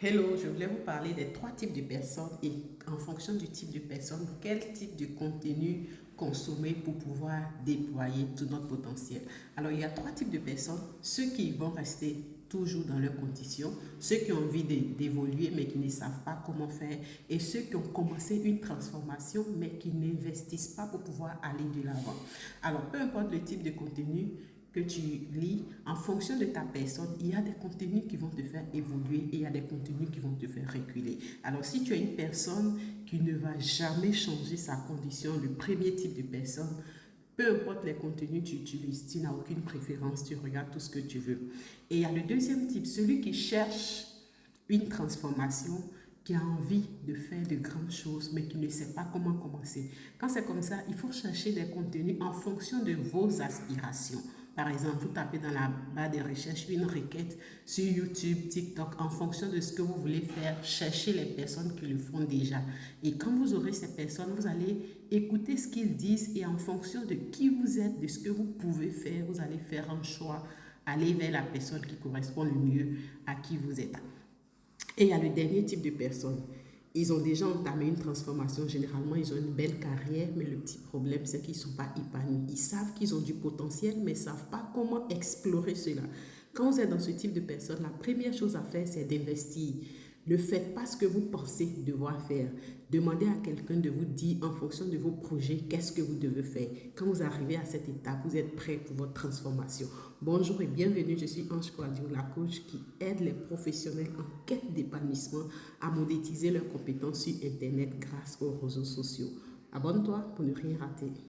Hello, je voulais vous parler des trois types de personnes et en fonction du type de personne, quel type de contenu consommer pour pouvoir déployer tout notre potentiel. Alors, il y a trois types de personnes, ceux qui vont rester toujours dans leurs conditions, ceux qui ont envie d'évoluer mais qui ne savent pas comment faire et ceux qui ont commencé une transformation mais qui n'investissent pas pour pouvoir aller de l'avant. Alors, peu importe le type de contenu, que tu lis, en fonction de ta personne, il y a des contenus qui vont te faire évoluer et il y a des contenus qui vont te faire reculer. Alors, si tu es une personne qui ne va jamais changer sa condition, le premier type de personne, peu importe les contenus que tu utilises, tu n'as aucune préférence, tu regardes tout ce que tu veux. Et il y a le deuxième type, celui qui cherche une transformation, qui a envie de faire de grandes choses, mais qui ne sait pas comment commencer. Quand c'est comme ça, il faut chercher des contenus en fonction de vos aspirations. Par exemple, vous tapez dans la barre de recherche une requête sur YouTube, TikTok, en fonction de ce que vous voulez faire, cherchez les personnes qui le font déjà. Et quand vous aurez ces personnes, vous allez écouter ce qu'ils disent et en fonction de qui vous êtes, de ce que vous pouvez faire, vous allez faire un choix, aller vers la personne qui correspond le mieux à qui vous êtes. Et il y a le dernier type de personnes. Ils ont déjà entamé une transformation. Généralement, ils ont une belle carrière, mais le petit problème, c'est qu'ils ne sont pas épanouis. Ils savent qu'ils ont du potentiel, mais ne savent pas comment explorer cela. Quand vous êtes dans ce type de personne, la première chose à faire, c'est d'investir. Ne faites pas ce que vous pensez devoir faire. Demandez à quelqu'un de vous dire en fonction de vos projets qu'est-ce que vous devez faire. Quand vous arrivez à cette étape, vous êtes prêt pour votre transformation. Bonjour et bienvenue, je suis Ange Coadio, la coach qui aide les professionnels en quête d'épanouissement à monétiser leurs compétences sur Internet grâce aux réseaux sociaux. Abonne-toi pour ne rien rater.